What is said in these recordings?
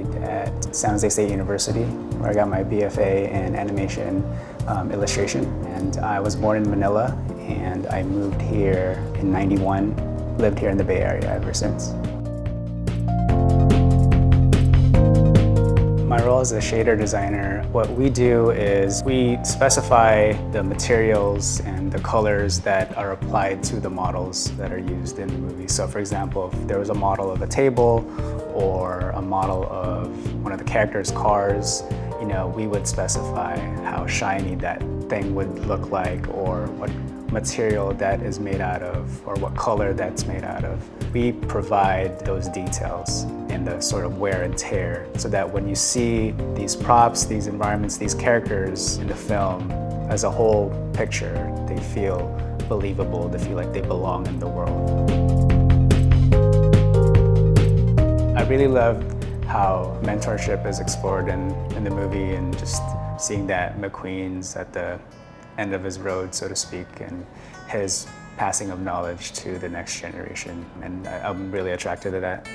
studied at San Jose State University, where I got my BFA in animation illustration. And I was born in Manila, and I moved here in '91, lived here in the Bay Area ever since. My role as a shader designer, what we do is we specify the materials and the colors that are applied to the models that are used in the movie. So for example, if there was a model of a table or a model of one of the characters' cars, we would specify how shiny that thing would look like, or what material that is made out of, or what color that's made out of. We provide those details in the sort of wear and tear, so that when you see these props, these environments, these characters in the film as a whole picture, they feel believable, they feel like they belong in the world. I really loved how mentorship is explored in the movie, and just seeing that McQueen's at the end of his road, so to speak, and his passing of knowledge to the next generation. And I'm really attracted to that.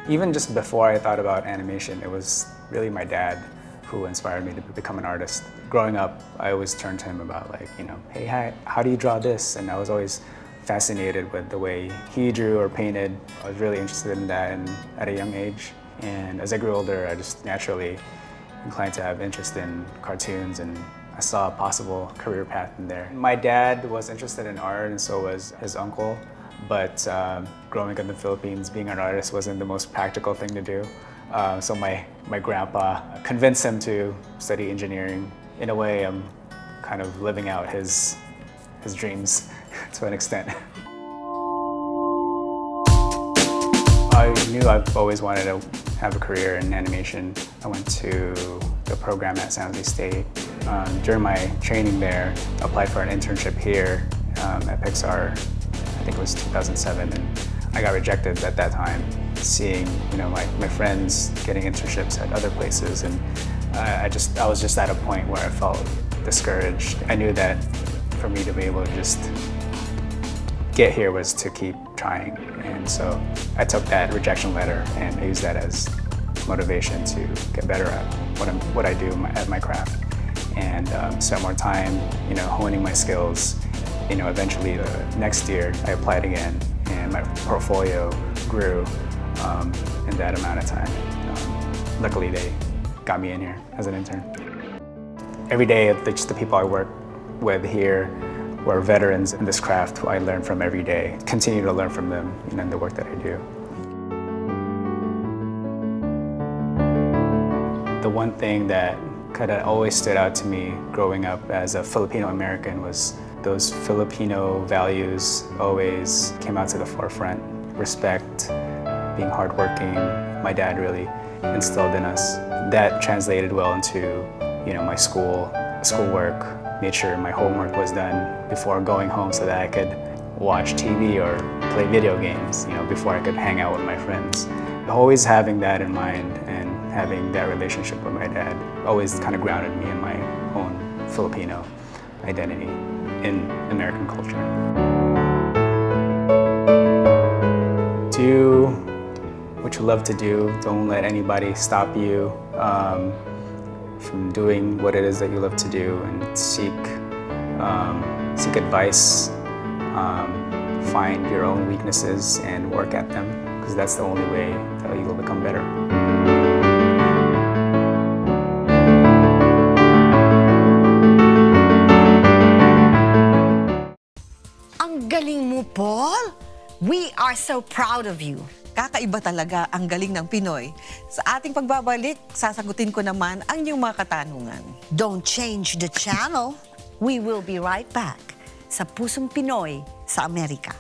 Even just before I thought about animation, it was really my dad who inspired me to become an artist. Growing up, I always turned to him about hey, how do you draw this? And I was always fascinated with the way he drew or painted. I was really interested in that at a young age. And as I grew older, I just naturally inclined to have interest in cartoons, and I saw a possible career path in there. My dad was interested in art, and so was his uncle. But growing up in the Philippines, being an artist wasn't the most practical thing to do. So my grandpa convinced him to study engineering. In a way, I'm kind of living out his dreams to an extent. I knew I've always wanted to have a career in animation. I went to the program at San Jose State. During my training there, I applied for an internship here at Pixar. I think it was 2007, and I got rejected at that time. Seeing my friends getting internships at other places, and I was just at a point where I felt discouraged. I knew that for me to be able to just get here was to keep trying, and so I took that rejection letter and I used that as motivation to get better at what I do at my craft, and spend more time honing my skills. Eventually the next year I applied again, and my portfolio grew in that amount of time. Luckily they got me in here as an intern. Every day, just the people I work with here were veterans in this craft who I learn from every day. Continue to learn from them in the work that I do. The one thing that kind of always stood out to me growing up as a Filipino American was those Filipino values always came out to the forefront. Respect, being hardworking. My dad really instilled in us. That translated well into my schoolwork. Made sure my homework was done before going home so that I could watch TV or play video games, before I could hang out with my friends. Always having that in mind and having that relationship with my dad always kind of grounded me in my own Filipino identity in American culture. Do what you love to do. Don't let anybody stop you from doing what it is that you love to do, and seek advice, find your own weaknesses and work at them, because that's the only way that you will become better. Ang galing mo, Paul! We are so proud of you. Kakaiba talaga ang galing ng Pinoy. Sa ating pagbabalik, sasagutin ko naman ang inyong mga katanungan. Don't change the channel. We will be right back sa Pusong Pinoy sa Amerika.